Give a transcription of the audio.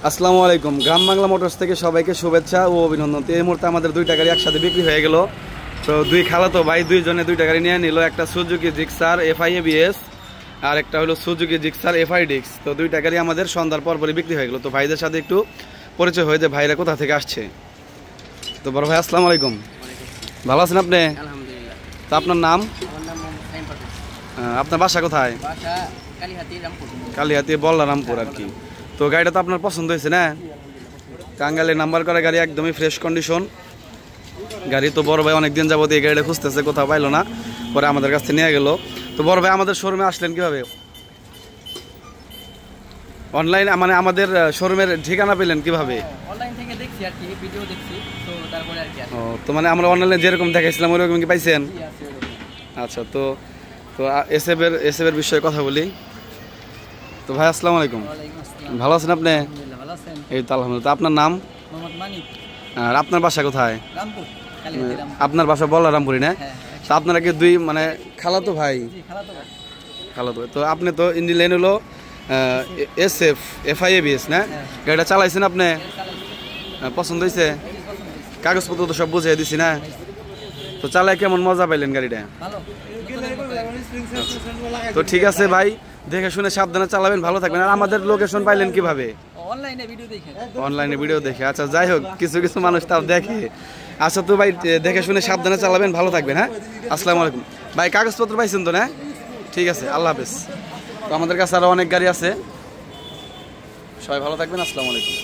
আসসালামু আলাইকুম। গ্রাম বাংলা মোটরস থেকে সবাইকে শুভেচ্ছা ও অভিনন্দন। এই মুহূর্তে আমাদের দুইটা গাড়ি একসাথে বিক্রি হয়ে গেল। তো দুই খালাতো ভাই দুইজনে দুইটা গাড়ি নিয়ে নিল, একটা সুজুকি জিক্সার এফআই এবিএস আর একটা হলো সুজুকি জিক্সার এফআই ডিক্স। তো দুইটা গাড়ি আমাদের সন্ধ্যার পরপরই বিক্রি হয়ে গেল। তো ভাইদের সাথে একটু পরিচয় হয়ে যায় ভাইরা কোথা থেকে আসছে। তো বড় ভাই আসসালামু আলাইকুম, ভালো আছেন আপনি? আলহামদুলিল্লাহ। তো আপনার নাম? আমার নাম মোহাম্মদ সাইম পারভেজ। আপনার বাসা কোথায়? বাসা কালীহাতি রামপুর। কালিহাতি বল্লারামপুর আর কি। তো গাড়িটা তো আপনার পছন্দ হয়েছে না? টাঙ্গাইলে নাম্বার করা গাড়ি, একদমই ফ্রেশ কন্ডিশন গাড়ি। তো বড় ভাই অনেকদিন যাবত এই গাড়িটা খুঁজতেছে, কোথাও পাইলো না, পরে আমাদের কাছ থেকে নিয়ে গেল। তো বড় ভাই আমাদের শোরুমে আসলেন কিভাবে? অনলাইন মানে আমাদের শোরুমের ঠিকানা পেলেন কিভাবে? অনলাইন থেকে দেখছি আর কি, ভিডিও দেখছি, তো তারপরে আর কি ও, তো মানে আমরা অনলাইনে যেরকম দেখাইছিলাম ওইরকম কি পাইছেন? আচ্ছা, তো তো এসএফের বিষয়ে কথা বলি। তো ভাই আসসালামু আলাইকুম, ওয়ালাইকুম আসসালাম। ভালো আছেন আপনি? আলহামদুলিল্লাহ, ভালো আছেন? এই তো আলহামদুলিল্লাহ। তো আপনার নাম? মোহাম্মদ মানিক, আর আপনার বাসা কোথায়? রামপুর, কালীহাতি রামপুর। আপনার বাসা বল্লারামপুরি না? হ্যাঁ, তো আপনারা কি দুই মানে খালাতো ভাই? জি, খালাতো ভাই। খালাতো ভাই। তো আপনি তো ইন্ডি লাইন হলো এসএফ এফআইএবিএস না? গাড়িটা চালাইছেন আপনি? পছন্দ হয়েছে? কাগজপত্র তো সব বুঝিয়ে দিছি না? তো চালায় কেমন মজা পাইলেন গাড়িটা? ভালো। তো ঠিক আছে ভাই, দেখে শুনে সাবধানে চালাবেন, ভালো থাকবেন। আর আমাদের লোকেশন পাইলেন কিভাবে? অনলাইনে ভিডিও দেখে। অনলাইনে ভিডিও দেখে। আচ্ছা, যাই হোক, কিছু কিছু মানুষ তাও দেখে। আচ্ছা, তো ভাই দেখে শুনে সাবধানে চালাবেন, ভালো থাকবেন। হ্যাঁ, আসসালামু আলাইকুম ভাই। কাগজপত্র পাইছেন তো না? ঠিক আছে, আল্লাহ হাফেজ। তো আমাদের কাছে আরও অনেক গাড়ি আছে, সবাই ভালো থাকবেন। আসসালামু আলাইকুম।